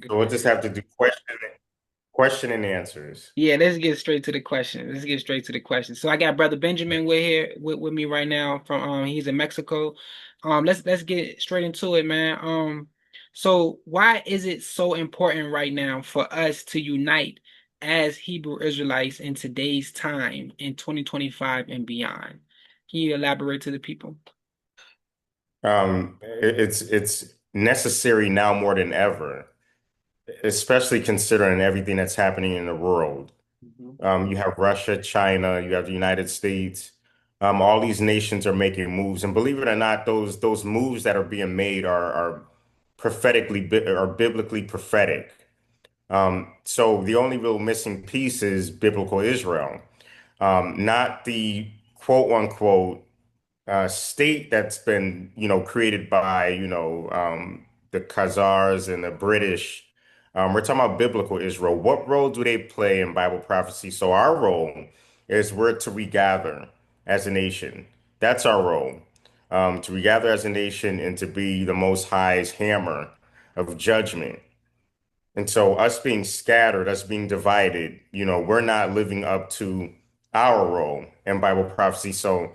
So we'll just have to do question and answers. Yeah, let's get straight to the question. Let's get straight to the question. So I got brother Benjamin with here with me right now from he's in Mexico. Let's get straight into it, man. So why is it so important right now for us to unite as Hebrew Israelites in today's time in 2025 and beyond? Can you elaborate to the people? It's necessary now more than ever, especially considering everything that's happening in the world. Mhm. You have Russia, China, you have the United States. All these nations are making moves, and believe it or not, those moves that are being made are are biblically prophetic. So the only real missing piece is biblical Israel, not the quote unquote state that's been, created by, the Khazars and the British. We're talking about biblical Israel. What role do they play in Bible prophecy? So our role is we're to regather as a nation. That's our role, to regather as a nation and to be the Most High's hammer of judgment. And so us being scattered, us being divided, we're not living up to our role in Bible prophecy. So,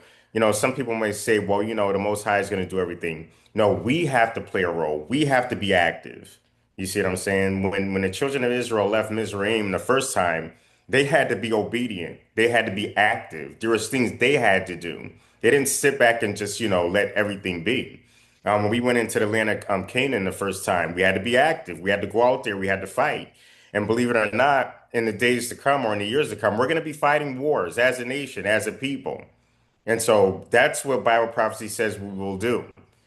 some people may say, well, the Most High is going to do everything. No, we have to play a role. We have to be active. You see what I'm saying? When the children of Israel left Mizraim the first time, they had to be obedient. They had to be active. There was things they had to do. They didn't sit back and just, let everything be. When we went into the land of Canaan the first time, we had to be active. We had to go out there. We had to fight. And believe it or not, in the days to come or in the years to come, we're going to be fighting wars as a nation, as a people. And so that's what Bible prophecy says we will do.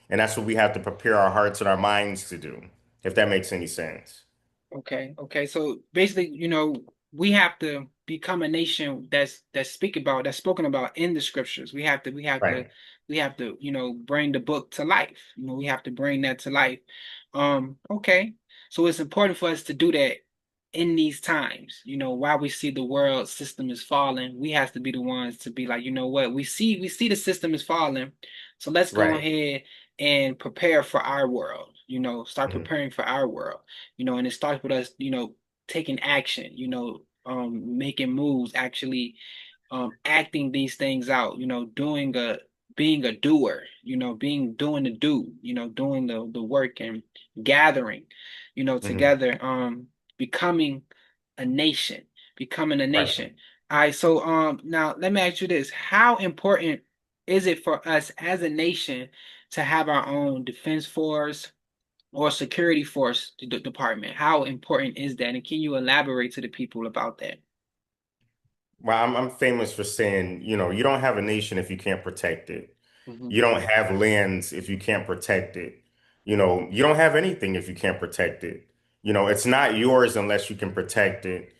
And that's what we have to prepare our hearts and our minds to do, if that makes any sense. Okay, okay. So basically, we have to become a nation that's spoken about in the scriptures. Right. We have to, bring the book to life. We have to bring that to life. Okay. So it's important for us to do that in these times. While we see the world system is falling, we have to be the ones to be like, you know what, we see the system is falling. So let's go Right. ahead and prepare for our world, start Mhm. preparing for our world, and it starts with us, taking action, making moves, actually, acting these things out, being a doer, doing the do, doing the work and gathering, Mhm. together, becoming a nation, becoming a Right. nation. All right, so now let me ask you this. How important is it for us as a nation to have our own defense force or security force department? How important is that? And can you elaborate to the people about that? Well, I'm famous for saying, you don't have a nation if you can't protect it. Hmm. You don't have lands if you can't protect it. You don't have anything if you can't protect it. It's not yours unless you can protect it.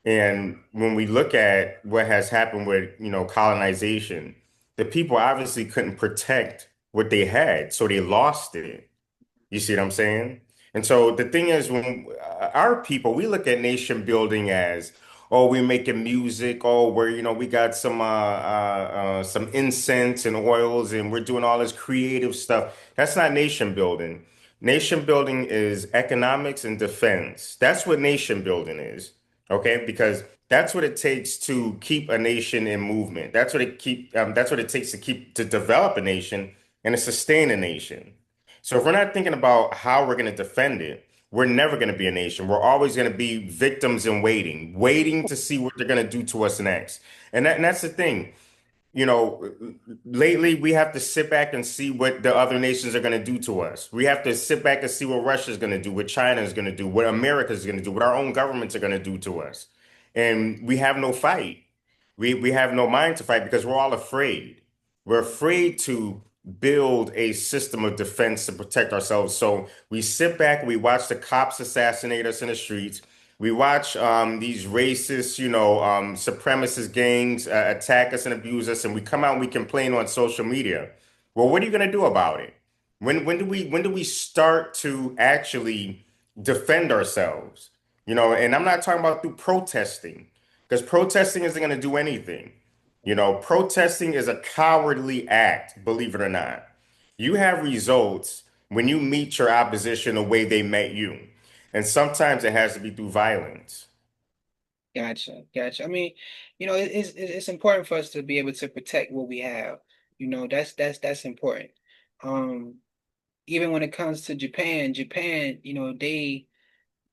And when we look at what has happened with, colonization, the people obviously couldn't protect what they had, so they lost it. You see what I'm saying? And so the thing is, when our people, we look at nation building as, oh, we're making music, oh, we're, we got some incense and oils, and we're doing all this creative stuff. That's not nation building. Nation building is economics and defense. That's what nation building is. Okay, because that's what it takes to keep a nation in movement. That's what it takes to develop a nation and to sustain a nation. So if we're not thinking about how we're going to defend it, we're never going to be a nation. We're always going to be victims in waiting, waiting to see what they're going to do to us next. And that's the thing. Lately we have to sit back and see what the other nations are going to do to us. We have to sit back and see what Russia's going to do, what China is going to do, what America is going to do, what our own governments are going to do to us. And we have no fight. We have no mind to fight because we're all afraid. We're afraid to build a system of defense to protect ourselves. So we sit back, we watch the cops assassinate us in the streets. We watch these racist, supremacist gangs attack us and abuse us, and we come out and we complain on social media. Well, what are you going to do about it? When do we start to actually defend ourselves? And I'm not talking about through protesting, because protesting isn't going to do anything. Protesting is a cowardly act, believe it or not. You have results when you meet your opposition the way they met you. And sometimes it has to be through violence. Gotcha, gotcha. I mean, it's important for us to be able to protect what we have. That's important. Um, Even when it comes to Japan, they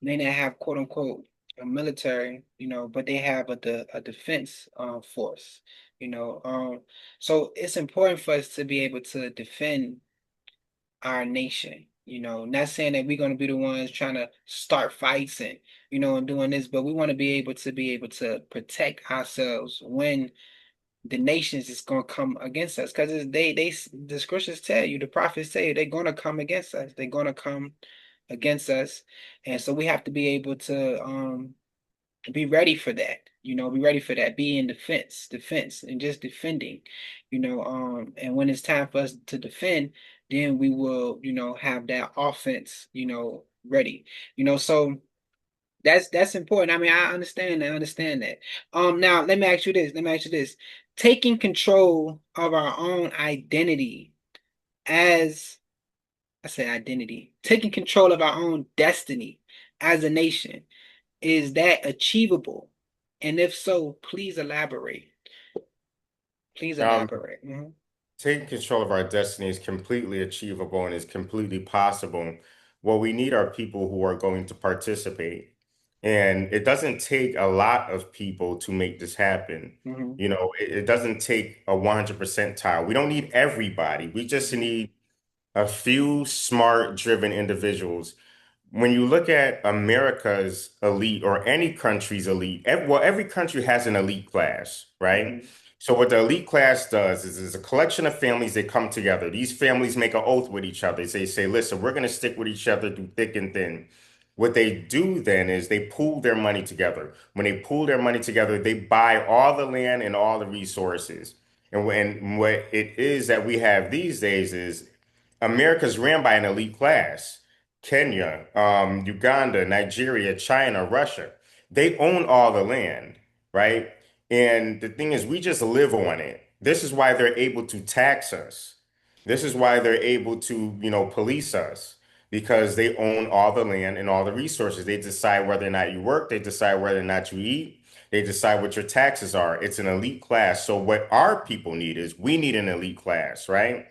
may not have quote unquote a military, but they have a defense force, you know. So it's important for us to be able to defend our nation. Not saying that we're going to be the ones trying to start fights and doing this, but we want to be able to protect ourselves when the nations is going to come against us, because the scriptures tell you, the prophets say they're going to come against us. They're going to come against us, and so we have to be able to be ready for that. Be ready for that. Be in defense, and just defending. And when it's time for us to defend, then we will, have that offense, ready. So that's important. I mean, I understand that. I understand that. Now let me ask you this. Let me ask you this. Taking control of our own identity as I say identity, taking control of our own destiny as a nation, is that achievable? And if so, please elaborate. Please Um, elaborate. Mhm. Taking control of our destiny is completely achievable and is completely possible. What we need are people who are going to participate. And it doesn't take a lot of people to make this happen. Mhm. It doesn't take a 100% tile. We don't need everybody. We just Mhm. need a few smart, driven individuals. When you look at America's elite or any country's elite, every country has an elite class, right? Mhm. So what the elite class does is a collection of families that come together. These families make an oath with each other. They say, listen, we're going to stick with each other through thick and thin. What they do then is they pool their money together. When they pool their money together, they buy all the land and all the resources. And what it is that we have these days is America's ran by an elite class. Kenya, Uganda, Nigeria, China, Russia. They own all the land, right? And the thing is, we just live on it. This is why they're able to tax us. This is why they're able to, police us because they own all the land and all the resources. They decide whether or not you work. They decide whether or not you eat. They decide what your taxes are. It's an elite class. So what our people need is we need an elite class, right?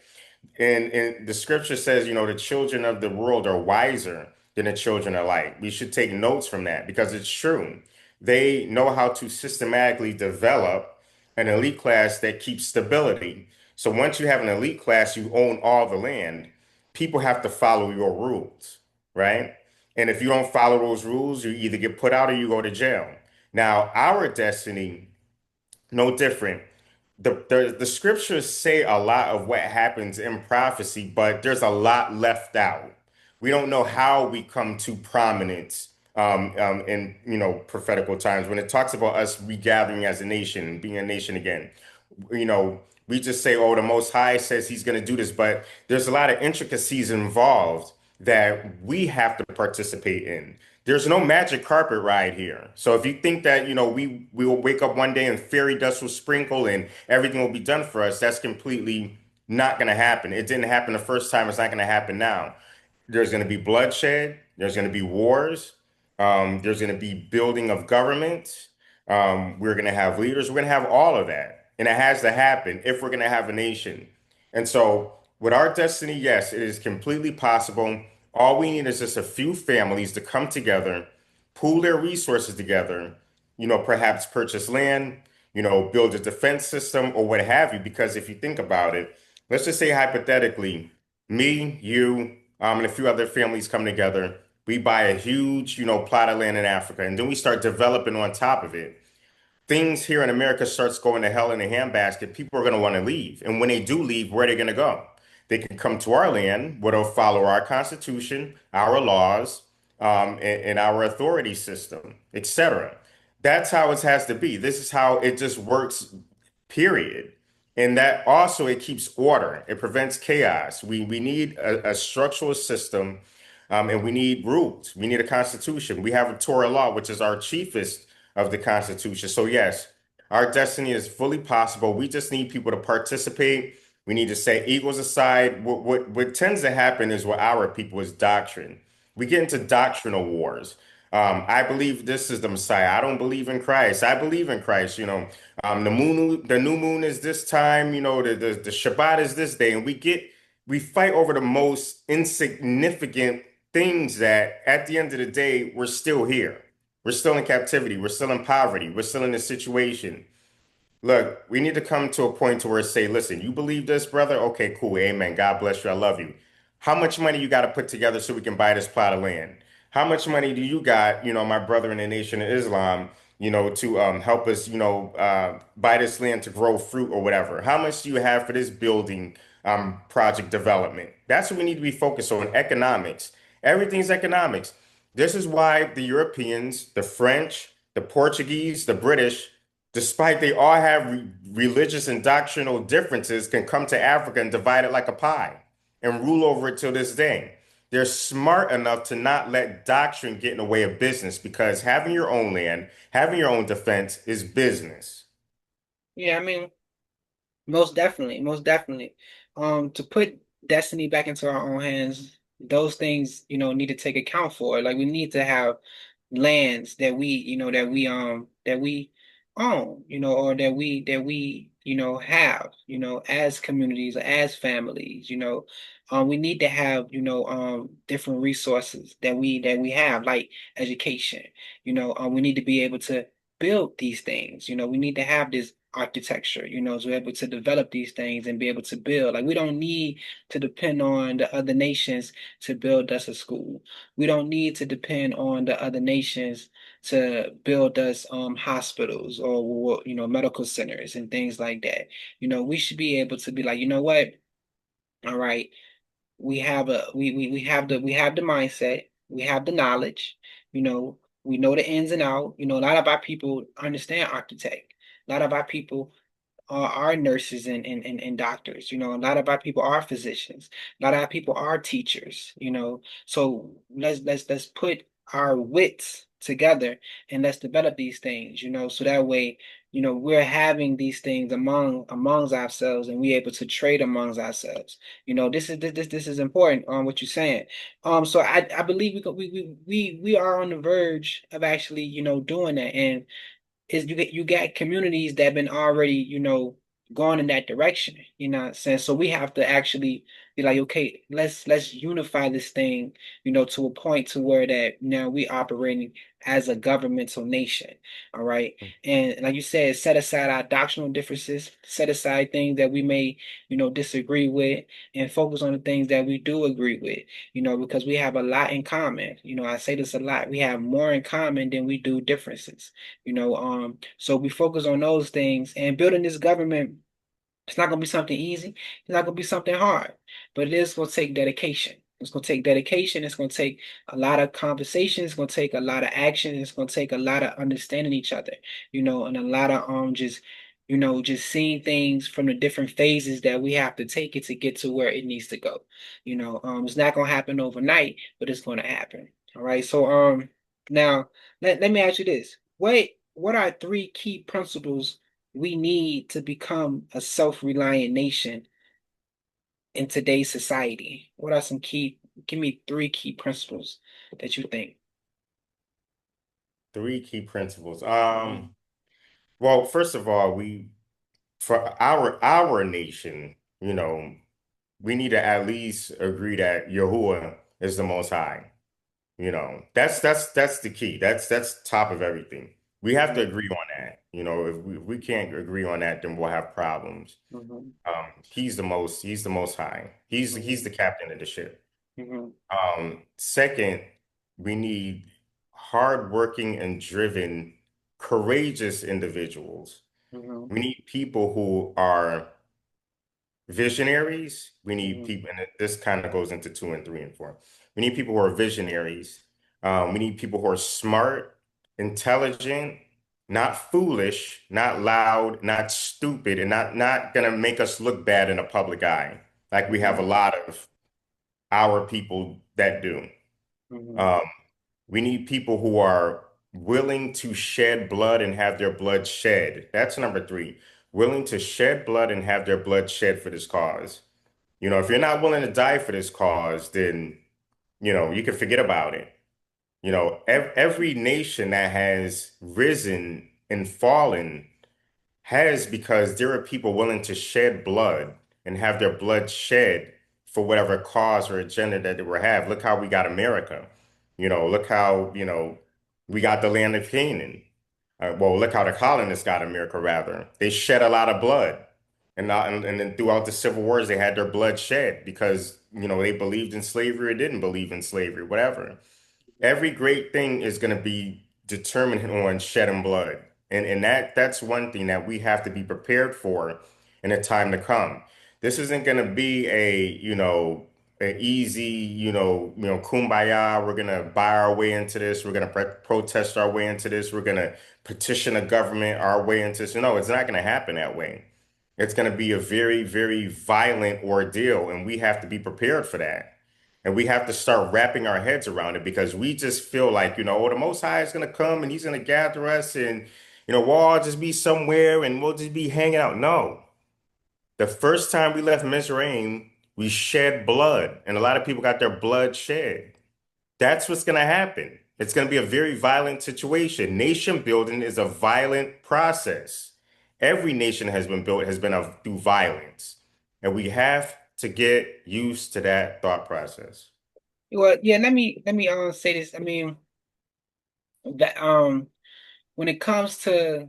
And the scripture says, the children of the world are wiser than the children of light. We should take notes from that because it's true. They know how to systematically develop an elite class that keeps stability. So once you have an elite class, you own all the land. People have to follow your rules, right? And if you don't follow those rules, you either get put out or you go to jail. Now, our destiny no different. The scriptures say a lot of what happens in prophecy, but there's a lot left out. We don't know how we come to prominence in prophetical times when it talks about us regathering as a nation, being a nation again. We just say, oh, the Most High says he's going to do this, but there's a lot of intricacies involved that we have to participate in. There's no magic carpet ride here. So if you think that, we will wake up one day and fairy dust will sprinkle and everything will be done for us, that's completely not going to happen. It didn't happen the first time. It's not going to happen now. There's going to be bloodshed. There's going to be wars. There's going to be building of governments. We're going to have leaders. We're going to have all of that. And it has to happen if we're going to have a nation. And so, with our destiny, yes, it is completely possible. All we need is just a few families to come together, pool their resources together, perhaps purchase land, build a defense system or what have you. Because if you think about it, let's just say hypothetically, me, you, and a few other families come together. We buy a huge, plot of land in Africa, and then we start developing on top of it. Things here in America starts going to hell in a handbasket. People are going to want to leave, and when they do leave, where are they going to go? They can come to our land, where they'll follow our constitution, our laws, and our authority system, etc. That's how it has to be. This is how it just works period. And that also it keeps order. It prevents chaos. We need a structural system, and we need rules. We need a constitution. We have a Torah law, which is our chiefest of the constitution. So yes, our destiny is fully possible. We just need people to participate. We need to set egos aside. What tends to happen is with our people is doctrine. We get into doctrinal wars. I believe this is the Messiah. I don't believe in Christ. I believe in Christ. The new moon is this time. The Shabbat is this day, and we fight over the most insignificant things that, at the end of the day, we're still here. We're still in captivity. We're still in poverty. We're still in this situation. Look, we need to come to a point to where say, listen, you believe this, brother? Okay, cool. Amen. God bless you. I love you. How much money you got to put together so we can buy this plot of land? How much money do you got, my brother in the Nation of Islam, to help us, buy this land to grow fruit or whatever? How much do you have for this building project development? That's what we need to be focused on, economics. Everything's economics. This is why the Europeans, the French, the Portuguese, the British, despite they all have religious and doctrinal differences, can come to Africa and divide it like a pie and rule over it till this day. They're smart enough to not let doctrine get in the way of business because having your own land, having your own defense is business. Yeah, I mean, most definitely, most definitely. To put destiny back into our own hands, those things, need to take account for. Like we need to have lands that we own, or that we have, as communities, as families, we need to have, different resources that we have, like education, we need to be able to build these things, we need to have this architecture, to be able to develop these things and be able to build. Like we don't need to depend on the other nations to build us a school. We don't need to depend on the other nations to build us hospitals or medical centers and things like that. We should be able to be like, you know what? All right, we have the mindset, we have the knowledge, we know the ins and out. A lot of our people understand architect. A lot of our people are nurses and doctors. A lot of our people are physicians. A lot of our people are teachers. So let's put our wits together and let's develop these things, so that way, we're having these things amongst ourselves and we're able to trade amongst ourselves. This is important on what you're saying. So I believe we are on the verge of actually, doing that. And is you got communities that have been already, going in that direction, what I'm saying? So we have to actually be like, okay, let's unify this thing, to a point to where that now we operating as a governmental nation. All right. And like you said, set aside our doctrinal differences, set aside things that we may, disagree with, and focus on the things that we do agree with, because we have a lot in common. I say this a lot. We have more in common than we do differences. So we focus on those things, and building this government, it's not going to be something easy. It's not going to be something hard, but it is going to take dedication. It's going to take dedication. It's going to take a lot of conversation. It's going to take a lot of action. It's going to take a lot of understanding each other, and a lot of just seeing things from the different phases that we have to take it to get to where it needs to go. It's not going to happen overnight, but it's going to happen. All right. So now let me ask you this. What are three key principles we need to become a self-reliant nation in today's society? What are give me three key principles that you think? Three key principles. Mhm, Well, first of all, for our nation, we need to at least agree that Yahuwah is the Most High. That's the key. That's top of everything. We have to mhm, agree on that. If we can't agree on that, then we'll have problems. mhm, He's the most high. He's mhm, the captain of the ship. mhm, Second, we need hardworking and driven, courageous individuals. mhm, We need people who are visionaries. We need mhm, people, and this kind of goes into two and three and four. We need people who are visionaries. We need people who are smart, intelligent, not foolish, not loud, not stupid, and not gonna make us look bad in a public eye, like we have a mhm, lot of our people that do. mhm, Um, we need people who are willing to shed blood and have their blood shed. That's number three. Willing to shed blood and have their blood shed for this cause. If you're not willing to die for this cause, then You can forget about it. Every nation that has risen and fallen has because there are people willing to shed blood and have their blood shed for whatever cause or agenda that they will have. Look how we got America. Look how, we got the land of Canaan. Well, look how the colonists got America, rather. They shed a lot of blood. And then throughout the Civil Wars, they had their blood shed because, they believed in slavery or didn't believe in slavery, whatever. Every great thing is going to be determined on shedding blood. And that's one thing that we have to be prepared for in the time to come. This isn't going to be an easy, kumbaya. We're going to buy our way into this. We're going to protest our way into this. We're going to petition the government our way into this. No, it's not going to happen that way. It's going to be a very, very violent ordeal, and we have to be prepared for that. And we have to start wrapping our heads around it because we just feel like, oh, the Most High is going to come and he's going to gather us and, we'll all just be somewhere and we'll just be hanging out. No. The first time we left Mizraim, we shed blood and a lot of people got their blood shed. That's what's going to happen. It's going to be a very violent situation. Nation building is a violent process. Every nation has been built, has been through violence. And we have to get used to that thought process. Well, yeah, let me say this. I mean, that when it comes to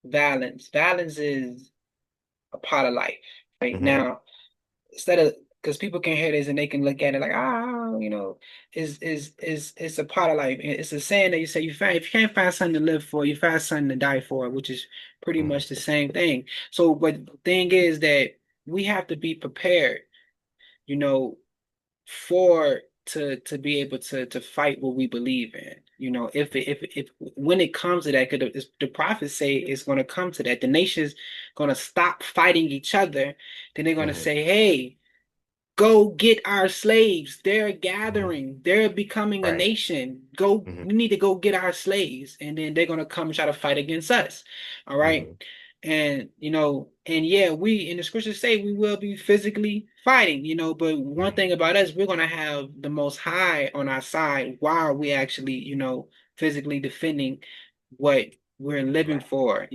violence, violence is a part of life. Right Hmm. now, instead of because people can hear this and they can look at it like, is a part of life. It's a saying that you say if you can't find something to live for, you find something to die for, which is pretty much the same thing. So, but the thing is that we have to be prepared, you know, for to be able to fight what we believe in. If when it comes to that, because the prophets say it's going to come to that, the nation's going to stop fighting each other. Then they're going to Hmm. say, "Hey, go get our slaves. They're Hmm. gathering. They're becoming a Right. nation. Go, Hmm. we need to go get our slaves." And then they're gonna come and try to fight against us. All right. Hmm. And yeah, we in the scriptures say we will be physically fighting, but one thing about us, we're gonna have the most high on our side while we actually, physically defending what we're living Right. for.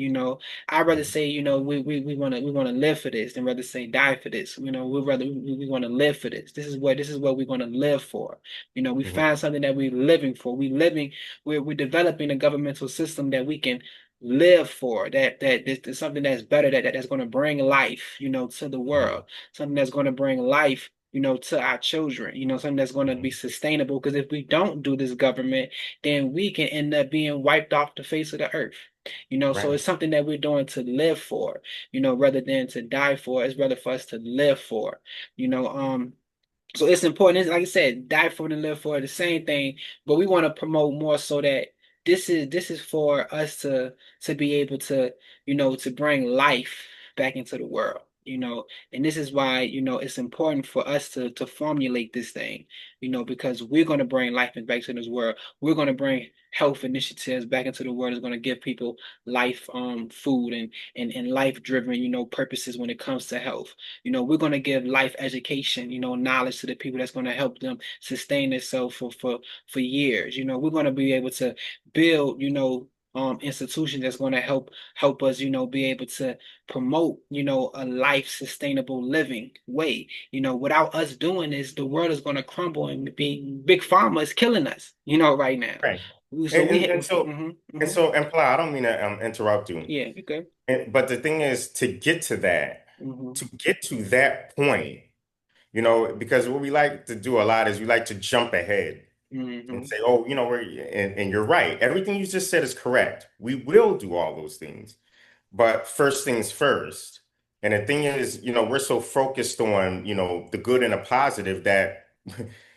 I'd rather Hmm. say, we wanna live for this than rather say die for this. We'd rather we want to live for this. This is what we're gonna live for. We Hmm. find something that we're living for. We're developing a governmental system that we can live for. That this is something that's better, that's gonna bring life, to the Hmm. world. Something that's gonna bring life. To our children, something that's going to be Hmm. sustainable. Because if we don't do this government, then we can end up being wiped off the face of the earth. So Right. it's something that we're doing to live for, rather than to die for. It's rather for us to live for, you know. So it's important. Like I said, die for and live for the same thing, but we want to promote more so that this is for us to be able to, to bring life back into the world. And this is why, it's important for us to formulate this thing, because we're going to bring life back to this world. We're going to bring health initiatives back into the world. It's going to give people life, food and life driven, purposes when it comes to health. We're going to give life education, knowledge to the people that's going to help them sustain themselves for years. We're going to be able to build, institutions that's going to help us, be able to promote, a life sustainable living way. Without us doing this, the world is going to crumble and be big pharma is killing us, right now. Right. So we And so and Pla, I don't mean to interrupt you. yeah, you good. But the thing is Hmm. to get to that point, because what we like to do a lot is we like to jump ahead and Hmm. say, oh, and you're right. Everything you just said is correct. We will do all those things. But first things first. And the thing is, we're so focused on, the good and the positive that,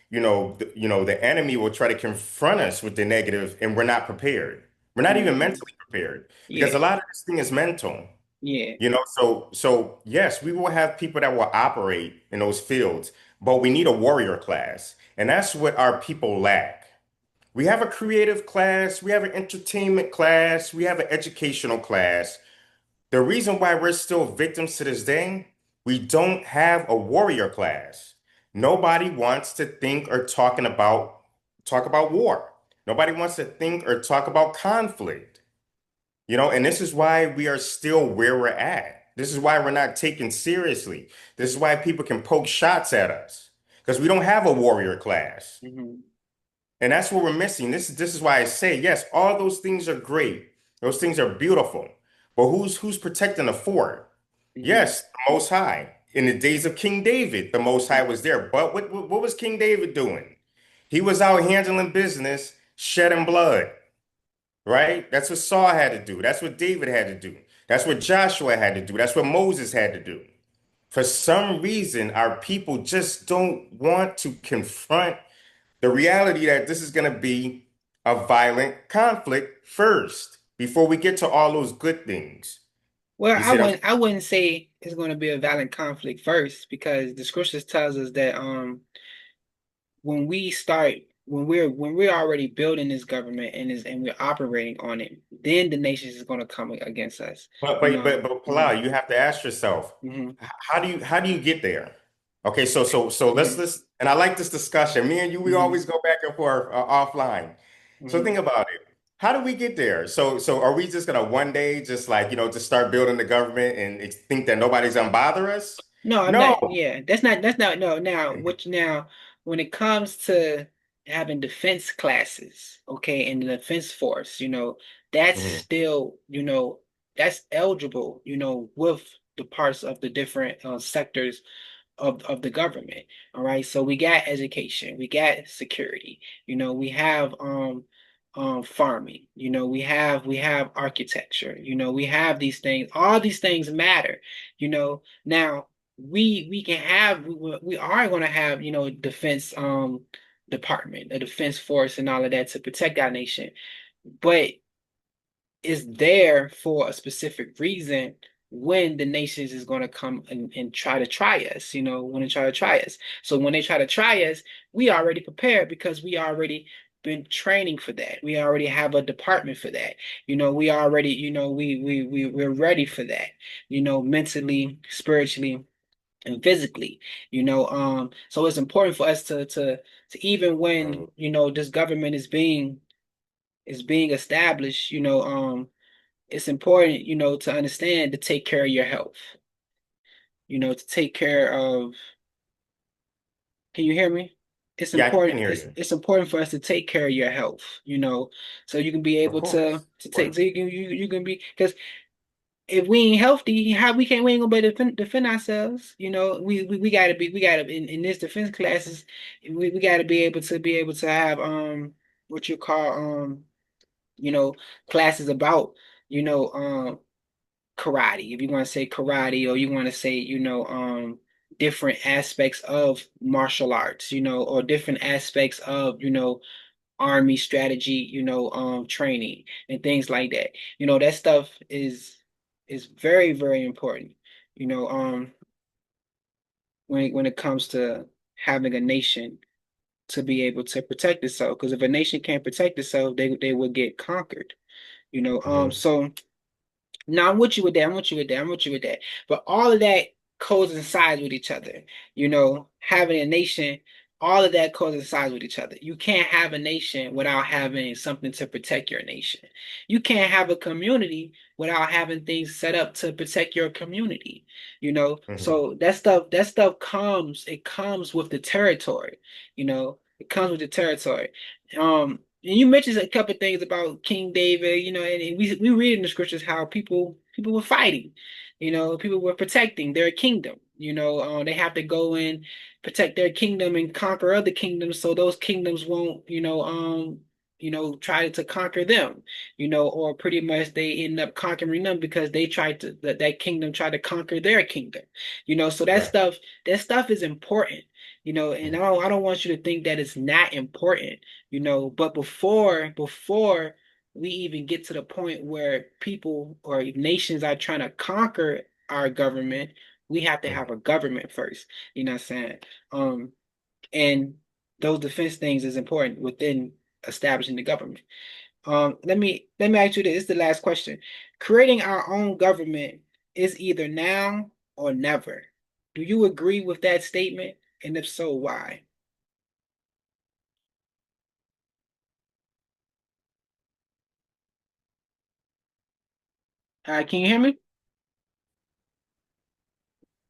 the enemy will try to confront us with the negative and we're not prepared. We're not even Hmm. mentally prepared because Yeah, a lot of this thing is mental. yeah. So yes, we will have people that will operate in those fields, but we need a warrior class. And that's what our people lack. We have a creative class, we have an entertainment class, we have an educational class. The reason why we're still victims to this day, we don't have a warrior class. Nobody wants to think or talk about war. Nobody wants to think or talk about conflict. And this is why we are still where we're at. This is why we're not taken seriously. This is why people can poke shots at us because we don't have a warrior class. Hmm. And that's what we're missing. This is why I say, yes, all those things are great. Those things are beautiful. But who's protecting the fort? Hmm. Yes, the Most High. In the days of King David, the Most High was there. But what was King David doing? He was out handling business, shedding blood, right? That's what Saul had to do. That's what David had to do. That's what Joshua had to do. That's what Moses had to do. For some reason, our people just don't want to confront the reality that this is going to be a violent conflict first before we get to all those good things. Well, You see what I'm I wouldn't say it's going to be a violent conflict first, because the scriptures tells us that when we start when we're already building this government and we're operating on it, then the nations is going to come against us. But You but know. but but Hmm. Palal, you have to ask yourself, Hmm. how do you get there? Okay, so Hmm. let's and I like this discussion. Me and you, we Hmm. always go back and forth offline. So Hmm. think about it. How do we get there? So are we just gonna one day just like just start building the government and think that nobody's gonna bother us? No, I'm No. not. Yeah, that's not. No, now what? Now, when it comes to having defense classes, okay, in the defense force, that's Mhm. still, that's eligible, with the parts of the different sectors of the government. All right. So we got education, we got security, we have farming, we have architecture, we have these things. All these things matter, Now we can have we are going to have, defense department, a defense force and all of that to protect our nation. But is there for a specific reason when the nations is going to come and try us, when they try to try us. So when they try to try us, we already prepared because we already been training for that. We already have a department for that. We already, we're ready for that, mentally, spiritually, and physically, so it's important for us to even when, this government is being established, it's important, to understand to take care of your health, to take care of, can you hear me? It's Yeah, I can important, hear it's you. it's important for us to take care of your health, so you can be Of able to course. to Of take, so course. you can be, because if we ain't healthy, how we ain't gonna be able to defend ourselves. We gotta be in this defense classes, we gotta be able to have what you call you know classes about, you know um karate, if you want to say karate, or you want to say, different aspects of martial arts, or different aspects of, army strategy, training and things like that. That stuff is very, very important, you know, when it comes to having a nation to be able to protect itself. Because if a nation can't protect itself, they will get conquered. Mhm. So no, I'm with you with that. I'm with you with that. I'm with you with that. But all of that coincides with each other. Having a nation, all of that coincides with each other. You can't have a nation without having something to protect your nation. You can't have a community without having things set up to protect your community. Mhm. So that stuff it comes with the territory. It comes with the territory. And you mentioned a couple of things about King David, and we read in the scriptures how people were fighting, people were protecting their kingdom. They have to go and protect their kingdom and conquer other kingdoms, so those kingdoms won't, try to conquer them, or pretty much they end up conquering them because they tried to that kingdom tried to conquer their kingdom. So Right. that stuff is important. And Mhm. I don't want you to think that it's not important, but before we even get to the point where people or nations are trying to conquer our government, we have to have Mhm. a government first. You know what I'm saying? And those defense things is important within establishing the government. Let me ask you this. This is the last question. Creating our own government is either now or never. Do you agree with that statement? And if so, why? Can you hear me?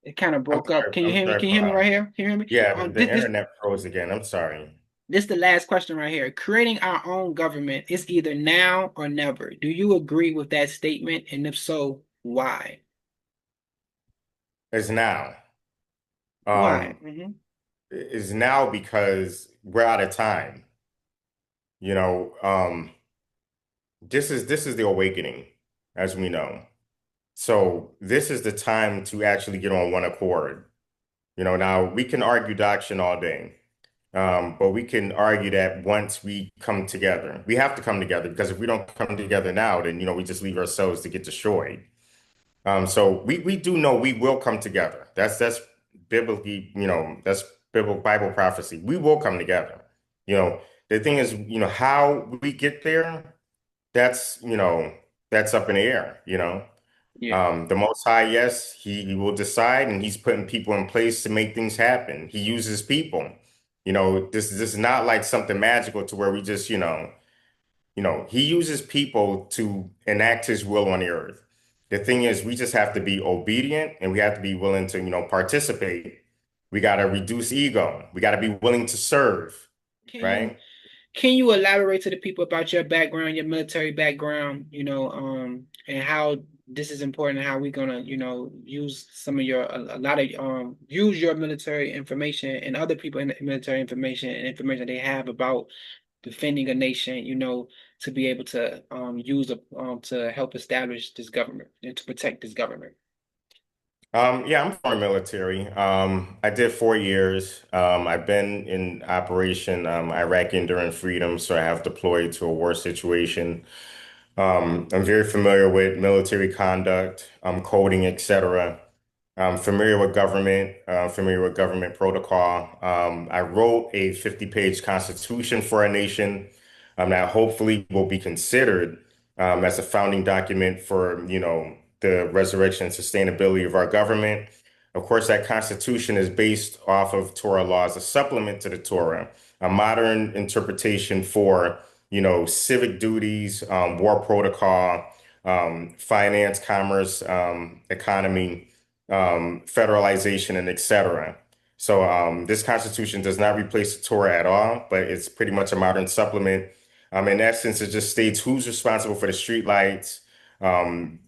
It kind of I'm broke up. sorry. Can you I'm hear me? sorry. Can you hear me right here? Can you hear me? Yeah, Um, the this this internet froze again. I'm sorry. this the last question right here. Creating our own government is either now or never. Do you agree with that statement? And if so, why? It's now. Why? Um, is now because we're out of time. You know, this is the awakening, as we know. So this is the time to actually get on one accord. Now we can argue doctrine all day, but we can argue that once we come together, we have to come together because if we don't come together now, then we just leave ourselves to get destroyed. So we do know we will come together. That's biblically, that's biblical Bible prophecy. We will come together. You know, the thing is, how we get there, that's, that's up in the air. Yeah. The Most High, yes, he will decide, and he's putting people in place to make things happen. He uses people. This is not like something magical to where we just, he uses people to enact his will on the earth. The thing is, we just have to be obedient and we have to be willing to, participate. We got to reduce ego. We got to be willing to serve, Can you right? can you elaborate to the people about your background, your military background, and how this is important and how we're gonna, use some of your a lot of use your military information and other people in the military information and information they have about defending a nation, to be able to use to help establish this government and to protect this government. Yeah, I'm from military. I did 4 years. I've been in Operation Iraqi Enduring Freedom, so I have deployed to a war situation. I'm very familiar with military conduct, coding, etc. I'm familiar with government protocol. I wrote a 50-page constitution for our nation that hopefully will be considered as a founding document for, the resurrection and sustainability of our government. Of course, that constitution is based off of Torah laws, a supplement to the Torah, a modern interpretation for, civic duties, war protocol, finance, commerce, economy, federalization, and etc. So this constitution does not replace the Torah at all, but it's pretty much a modern supplement. In essence, it just states who's responsible for the street lights,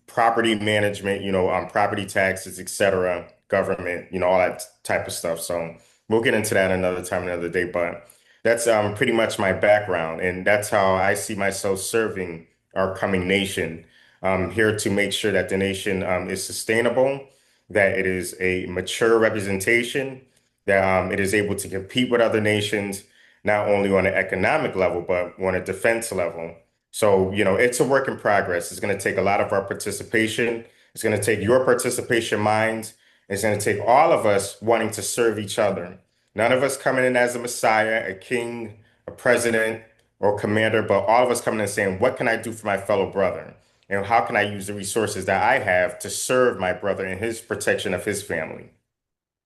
property management, property taxes, etc., government, all that type of stuff. So we'll get into that another time, another day. But that's pretty much my background, and that's how I see myself serving our coming nation. Here to make sure that the nation is sustainable, that it is a mature representation, that it is able to compete with other nations, not only on an economic level, but on a defense level. So, it's a work in progress. It's going to take a lot of our participation. It's going to take your participation minds. It's going to take all of us wanting to serve each other. None of us coming in as a messiah, a king, a president, or commander, but all of us coming in saying, what can I do for my fellow brother? And how can I use the resources that I have to serve my brother in his protection of his family?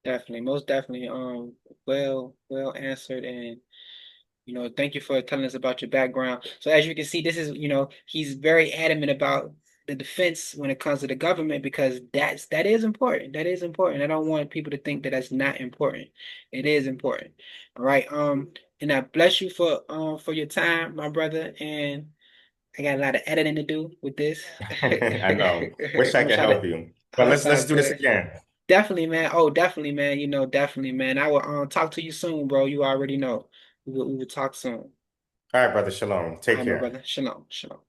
Definitely, most definitely. Well answered, and thank you for telling us about your background. So as you can see, this is, he's very adamant about the defense when it comes to the government because that is important. That is important. I don't want people to think that that's not important. It is important. All right. And I bless you for your time, my brother. And I got a lot of editing to do with this. I know. Wish I'm I gonna could try to. help you. But That's let's all do this good. again. Definitely, man. Oh, definitely, man. Definitely, man. I will talk to you soon, bro. You already know. We will talk soon. All right, brother. Shalom. All Take right, my care. brother. Shalom. Shalom.